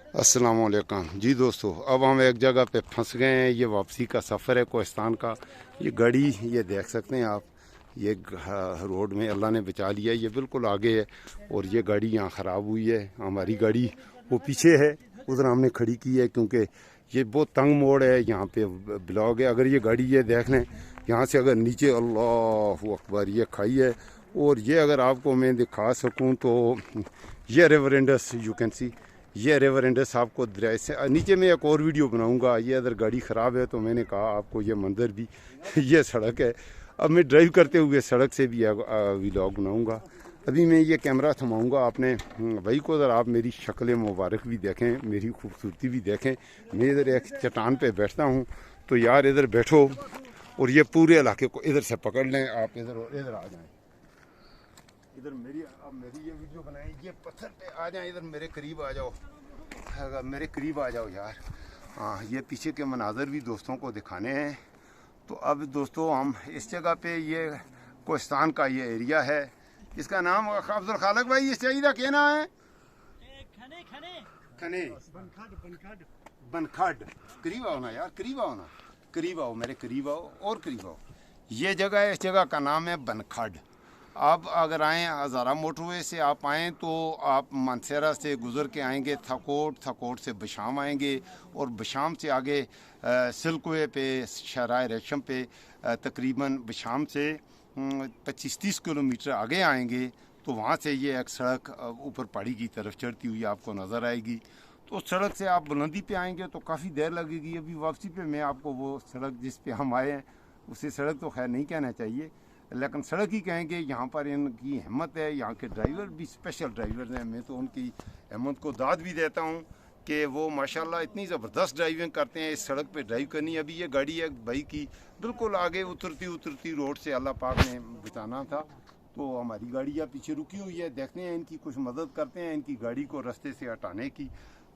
अस्सलाम वालेकुम जी दोस्तों, अब हम एक जगह पे फंस गए हैं। ये वापसी का सफ़र है कोहिस्तान का। ये गाड़ी ये देख सकते हैं आप, ये रोड में अल्लाह ने बचा लिया है। ये बिल्कुल आगे है और ये गाड़ी यहाँ ख़राब हुई है। हमारी गाड़ी वो पीछे है, उधर हमने खड़ी की है क्योंकि ये बहुत तंग मोड़ है। यहाँ पे ब्लॉक है। अगर ये गाड़ी ये देख लें यहाँ से, अगर नीचे अल्लाह अकबर ये खाई है। और ये अगर आपको मैं दिखा सकूँ तो ये river Indus you can see, ये रिवर इंडस आपको दरिया से नीचे में एक और वीडियो बनाऊंगा। ये अगर गाड़ी ख़राब है तो मैंने कहा आपको ये मंदिर भी ये सड़क है। अब मैं ड्राइव करते हुए सड़क से भी व्लॉग बनाऊंगा। अभी मैं ये कैमरा थमाऊंगा अपने भाई को, अगर आप मेरी शक्ल मुबारक भी देखें, मेरी खूबसूरती भी देखें। मैं इधर एक चट्टान पे बैठता हूँ, तो यार इधर बैठो और ये पूरे इलाके को इधर से पकड़ लें। आप इधर आ जाएँ, इधर मेरी ये वीडियो बनाएं। ये पत्थर पे आ जाएं, इधर मेरे करीब आ जाओ, मेरे करीब आ जाओ यार। हाँ, ये पीछे के मनाजर भी दोस्तों को दिखाने हैं। तो अब दोस्तों हम इस जगह पे, ये कोहिस्तान का ये एरिया है, इसका नाम अब्दुल खालिक भाई इस जगह क्या नाम है? खने बनखड। करीब आओ ना यार, करीब आओ ना, करीब आओ, मेरे करीब आओ और करीब आओ। ये जगह है, इस जगह का नाम है बनखड। आप अगर आएँ हज़ारा मोटरवे से आप आएँ तो आप मानसेरा से गुज़र के आएंगे थकोट से बशाम आएंगे और बशाम से आगे सिल्कवे पे शराय रेशम पे तकरीबन बशाम से 25-30 किलोमीटर आगे आएंगे तो वहाँ से ये एक सड़क ऊपर पहाड़ी की तरफ चढ़ती हुई आपको नज़र आएगी। तो सड़क से आप बुलंदी पे आएंगे तो काफ़ी देर लगेगी। अभी वापसी पे मैं आपको वो सड़क जिस पे हम आए हैं उसे सड़क तो खैर नहीं कहना चाहिए, लेकिन सड़क ही कहेंगे। यहाँ पर इनकी हिम्मत है, यहाँ के ड्राइवर भी स्पेशल ड्राइवर हैं। मैं तो उनकी हिम्मत को दाद भी देता हूँ कि वो माशाल्लाह इतनी ज़बरदस्त ड्राइविंग करते हैं। इस सड़क पे ड्राइव करनी, अभी ये गाड़ी है भाई की बिल्कुल आगे उतरती रोड से अल्लाह पाक ने बचाना था, तो हमारी गाड़ी यहाँ पीछे रुकी हुई है। देखते हैं इनकी कुछ मदद करते हैं इनकी गाड़ी को रास्ते से हटाने की।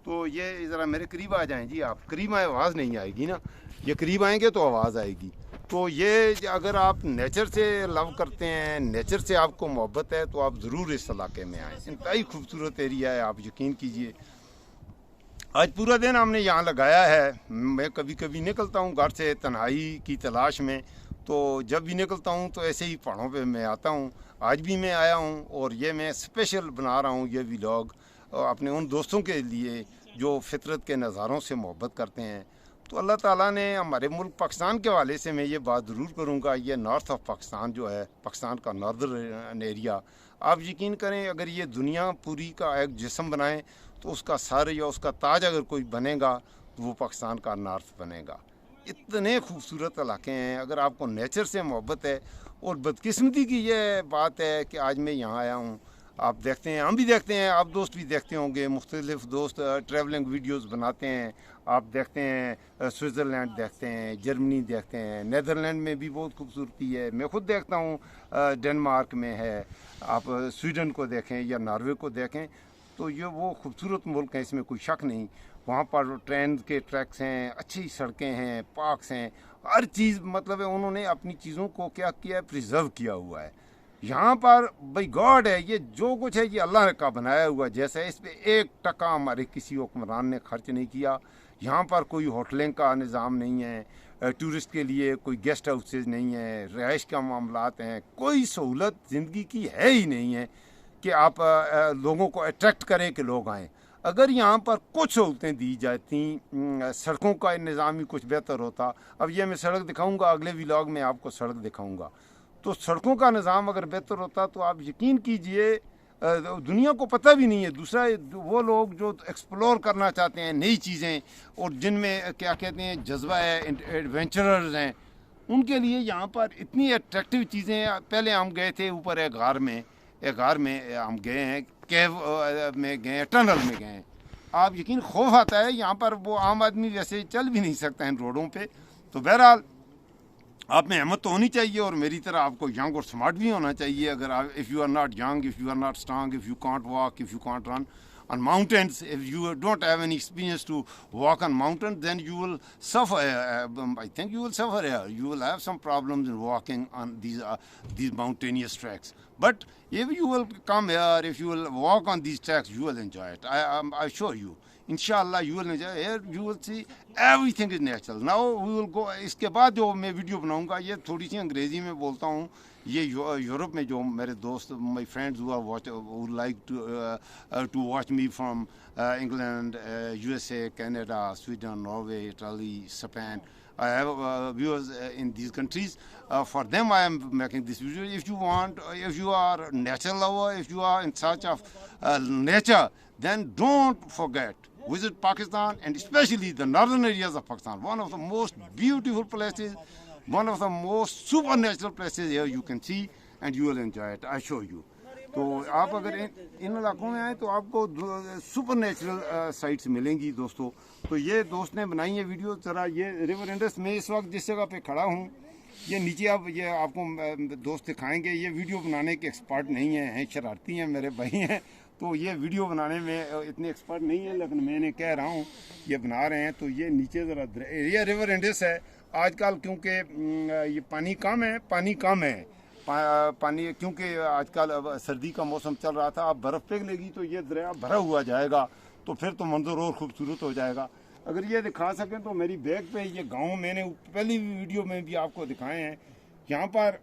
तो ये ज़रा मेरे करीब आ जाएँ जी, आप करीब आए आवाज़ नहीं आएगी ना, ये करीब आएंगे तो आवाज़ आएगी। तो ये अगर आप नेचर से लव करते हैं, नेचर से आपको मोहब्बत है, तो आप ज़रूर इस इलाके में आएँ। इंतहाई खूबसूरत एरिया है, आप यकीन कीजिए। आज पूरा दिन हमने यहाँ लगाया है। मैं कभी कभी निकलता हूँ घर से तन्हाई की तलाश में, तो जब भी निकलता हूँ तो ऐसे ही पहाड़ों पे मैं आता हूँ। आज भी मैं आया हूँ और ये मैं स्पेशल बना रहा हूँ ये व्लॉग अपने उन दोस्तों के लिए जो फितरत के नज़ारों से मोहब्बत करते हैं। तो अल्लाह ताला ने हमारे मुल्क पाकिस्तान के हवाले से मैं ये बात ज़रूर करूँगा, ये नॉर्थ ऑफ पाकिस्तान जो है, पाकिस्तान का नॉर्दर्न एरिया, आप यकीन करें अगर ये दुनिया पूरी का एक जिस्म बनाए तो उसका सर या उसका ताज अगर कोई बनेगा तो वो पाकिस्तान का नॉर्थ बनेगा। इतने खूबसूरत इलाके हैं। अगर आपको नेचर से मोहब्बत है, और बदकिस्मती की ये बात है कि आज मैं यहाँ आया हूँ, आप देखते हैं, हम भी देखते हैं, आप दोस्त भी देखते होंगे, मुख्तलिफ दोस्त ट्रैवलिंग वीडियोस बनाते हैं। आप देखते हैं स्विट्ज़रलैंड देखते हैं, जर्मनी देखते हैं, नीदरलैंड में भी बहुत खूबसूरती है। मैं खुद देखता हूँ डेनमार्क में है। आप स्वीडन को देखें या नॉर्वे को देखें, तो ये वो खूबसूरत मुल्क है, इसमें कोई शक नहीं। वहाँ पर ट्रेन के ट्रैक्स हैं, अच्छी सड़कें हैं, पार्क्स हैं, हर चीज़ मतलब है उन्होंने अपनी चीज़ों को क्या किया है, प्रिजर्व किया हुआ है। यहाँ पर भाई गॉड है, ये जो कुछ है ये अल्लाह का बनाया हुआ। जैसे इस पर 1% हमारे किसी हुक्मरान ने खर्च नहीं किया। यहाँ पर कोई होटलिंग का निज़ाम नहीं है, टूरिस्ट के लिए कोई गेस्ट हाउसेज नहीं है, रिहाइश का मामलात हैं, कोई सहूलत ज़िंदगी की है ही नहीं है कि आप लोगों को अट्रैक्ट करें कि लोग आएँ। अगर यहाँ पर कुछ सहूलतें दी जाती, सड़कों का निज़ाम ही कुछ बेहतर होता। अब ये मैं सड़क दिखाऊँगा, अगले व्लॉग में आपको सड़क दिखाऊँगा। तो सड़कों का निज़ाम अगर बेहतर होता तो आप यकीन कीजिए दुनिया को पता भी नहीं है। दूसरा, वो लोग जो एक्सप्लोर करना चाहते हैं नई चीज़ें और जिनमें क्या कहते हैं जज्बा है, एडवेंचरर्स हैं, उनके लिए यहाँ पर इतनी अट्रैक्टिव चीज़ें हैं। पहले हम गए थे ऊपर एक गार में हम गए हैं, केव में गए हैं, टनल में गए हैं। आप यकीन खौफ आता है यहाँ पर, वो आम आदमी वैसे चल भी नहीं सकता इन रोडों पे। तो बहरहाल आप में हिम्मत तो होनी चाहिए और मेरी तरह आपको यंग और स्मार्ट भी होना चाहिए। अगर आप if you are not young, if you are not strong, if you can't walk, if you can't run, on mountains. If you don't have any experience to walk on mountains, then you will suffer. I think you will suffer here. You will have some problems in walking on these mountainous tracks. But if you will come here, if you will walk on these tracks, you will enjoy it. I assure you. Inshallah, you will enjoy. Here you will see everything is natural. Now we will go. इसके बाद जो मैं video बनाऊंगा ये थोड़ी सी अंग्रेजी में बोलता हूँ. ये यूरोप में जो मेरे दोस्त, my friends who like to watch me from England, USA, Canada, Sweden, Norway, Italy, Japan. I have viewers in these countries. For them I am making this video. If you want, if you are a nature lover, if you are in search of nature, then don't forget, visit Pakistan, and especially the northern areas of Pakistan. One of the most beautiful places, one of the most supernatural places here you can see, and you will enjoy it, I assure you. تو آپ اگر ان علاقوں میں آئیں تو آپ کو super natural sites ملیں گی دوستو. تو یہ دوست نے بنائی ہے ویڈیو. ذرا یہ ریور انڈس میں اس وقت جس جگہ پہ کھڑا ہوں, یہ نیچے یہ آپ کو دوست دکھائیں گے. یہ ویڈیو بنانے کے ایکسپرٹ نہیں ہیں, شرارتی ہیں, میرے بھائی ہیں, تو یہ ویڈیو بنانے میں اتنے ایکسپرٹ نہیں ہیں, لیکن میں نے کہہ رہا ہوں یہ بنا رہے ہیں. تو یہ نیچے ذرا یہ ریور انڈس ہے. آج کل کیونکہ یہ پانی کم ہے پانی کیونکہ آج کل سردی کا موسم چل رہا تھا. اب برف پگھلے گی تو یہ دریا بھرا ہوا جائے گا, تو پھر تو منظر اور خوبصورت ہو جائے گا. اگر یہ دکھا سکیں تو میری بیک پہ یہ گاؤں میں نے پہلی ویڈیو میں بھی آپ کو دکھائے ہیں. یہاں پر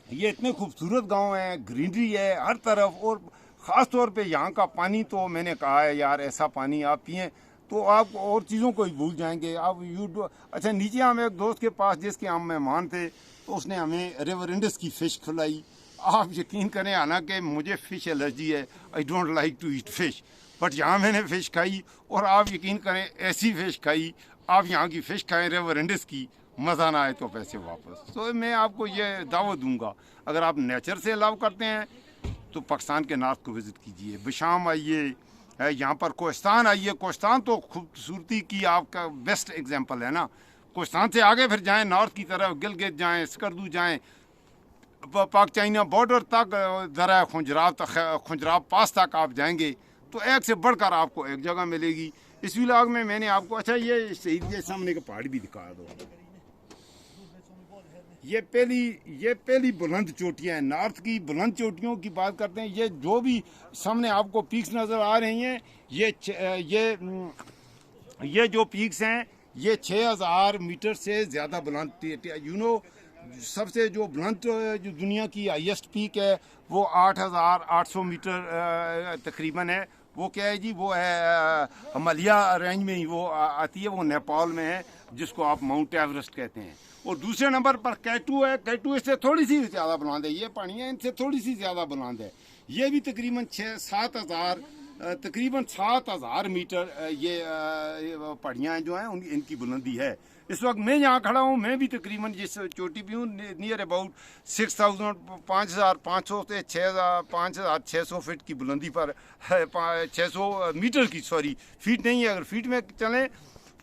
یہ اتنے خوبصورت گاؤں ہیں, گرینری ہے ہر طرف, اور خاص طور پہ یہاں کا پانی تو میں نے کہا ہے یار, ایسا پانی آپ پئیں تو آپ اور چیزوں کو ہی بھول جائیں گے. آپ اچھا نیچے ہم ایک دوست کے پاس جس کے ہم مہمان تھے, تو اس نے ہمیں ریور انڈس کی فش کھلائی. آپ یقین کریں, حالانکہ مجھے فش الرجی ہے, I don't like to eat fish, but یہاں میں نے فش کھائی, اور آپ یقین کریں ایسی فش کھائی. آپ یہاں کی فش کھائیں ریور انڈس کی, مزہ نہ آئے تو پیسے واپس. تو میں آپ کو یہ دعوت دوں گا, اگر آپ نیچر سے لو کرتے ہیں تو پاکستان کے نارتھ کو وزٹ کیجیے. بشام آئیے, یہاں پر کوہستان آئیے. کوہستان تو خوبصورتی کی آپ کا بیسٹ ایگزامپل ہے نا. کوہستان سے آگے پھر جائیں نارتھ کی طرف, گلگت جائیں, سکردو جائیں, پاک چائنا بارڈر تک, دریا خنجراب پاس تک آپ جائیں گے تو ایک سے بڑھ کر آپ کو ایک جگہ ملے گی. اس ولاگ میں نے آپ کو, اچھا یہ شہید کے سامنے کا پہاڑ بھی دکھا دو. یہ پہلی بلند چوٹیاں ہیں, نارتھ کی بلند چوٹیوں کی بات کرتے ہیں. یہ جو بھی سامنے آپ کو پیکس نظر آ رہی ہیں, یہ جو پیکس ہیں یہ 6000 میٹر سے زیادہ بلند. سب سے جو بلند جو دنیا کی ہائیسٹ پیک ہے وہ 8800 میٹر تقریباً ہے. وہ کیا ہے جی, وہ ہے ہمالیہ رینج میں ہی وہ آتی ہے, وہ نیپال میں ہے, جس کو آپ ماؤنٹ ایوریسٹ کہتے ہیں. اور دوسرے نمبر پر کیٹو ہے. کیٹو اس سے تھوڑی سی زیادہ بلند ہے. یہ پہاڑیاں ان سے تھوڑی سی زیادہ بلند ہے. یہ بھی تقریباً 7000 میٹر یہ پہاڑیاں جو ہیں ان کی بلندی ہے. اس وقت میں یہاں کھڑا ہوں, میں بھی تقریباً جس چوٹی پہ ہوں, نیئر اباؤٹ 5500 سے 5600 فٹ کی بلندی پر, 600 میٹر کی, سوری فیٹ نہیں ہے, اگر فیٹ میں چلیں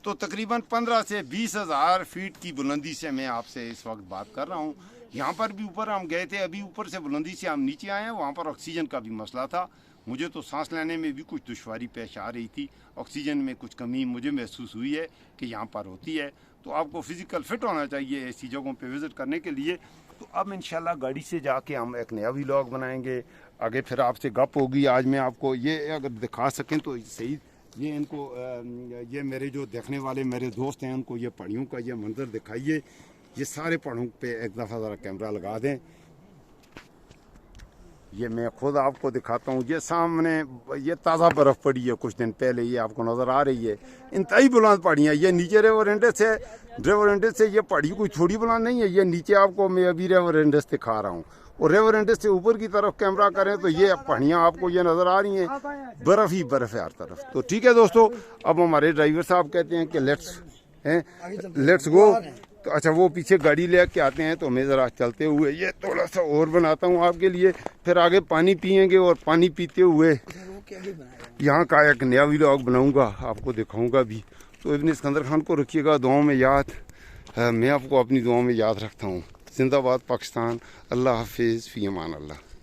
تو تقریباً 15 سے 20,000 فیٹ کی بلندی سے میں آپ سے اس وقت بات کر رہا ہوں. یہاں پر بھی اوپر ہم گئے تھے, ابھی اوپر سے بلندی سے ہم نیچے آئے ہیں. وہاں پر آکسیجن کا بھی مسئلہ تھا, مجھے تو سانس لینے میں بھی کچھ دشواری پیش آ رہی تھی. آکسیجن میں کچھ کمی مجھے محسوس ہوئی ہے کہ یہاں پر ہوتی ہے. تو آپ کو فزیکل فٹ ہونا چاہیے ایسی جگہوں پہ وزٹ کرنے کے لیے. تو اب انشاءاللہ گاڑی سے جا کے ہم ایک نیا ولاگ بنائیں گے, آگے پھر آپ سے گپ ہوگی. آج میں آپ کو یہ اگر دکھا سکیں تو صحیح, یہ ان کو یہ میرے جو دیکھنے والے میرے دوست ہیں ان کو یہ پہاڑیوں کا یہ منظر دکھائیے. یہ سارے پہاڑوں پہ ایک دفعہ ذرا کیمرہ لگا دیں. یہ میں خود آپ کو دکھاتا ہوں. یہ سامنے یہ تازہ برف پڑی ہے کچھ دن پہلے, یہ آپ کو نظر آ رہی ہے. انتہائی بلند پہاڑیاں. یہ نیچے ریور انڈس سے یہ پہاڑی کوئی تھوڑی بلند نہیں ہے. یہ نیچے آپ کو میں ابھی ریور انڈس دکھا رہا ہوں, اور ریور انڈس سے اوپر کی طرف کیمرہ کریں تو یہ پہاڑیاں آپ کو یہ نظر آ رہی ہیں, برف ہی برف ہے ہر طرف. تو ٹھیک ہے دوستو, اب ہمارے ڈرائیور صاحب کہتے ہیں کہ لیٹس گو. تو اچھا وہ پیچھے گاڑی لے کے آتے ہیں, تو میں ذرا چلتے ہوئے یہ تھوڑا سا اور بناتا ہوں آپ کے لیے, پھر آگے پانی پئیں گے, اور پانی پیتے ہوئے یہاں کا ایک نیا ولاگ بناؤں گا, آپ کو دکھاؤں گا بھی. تو ابن اسکندر خان کو رکھیے گا دعاؤں میں یاد, میں آپ کو اپنی دعاؤں میں یاد رکھتا ہوں. زندہ باد پاکستان. اللہ حافظ, فی امان اللہ.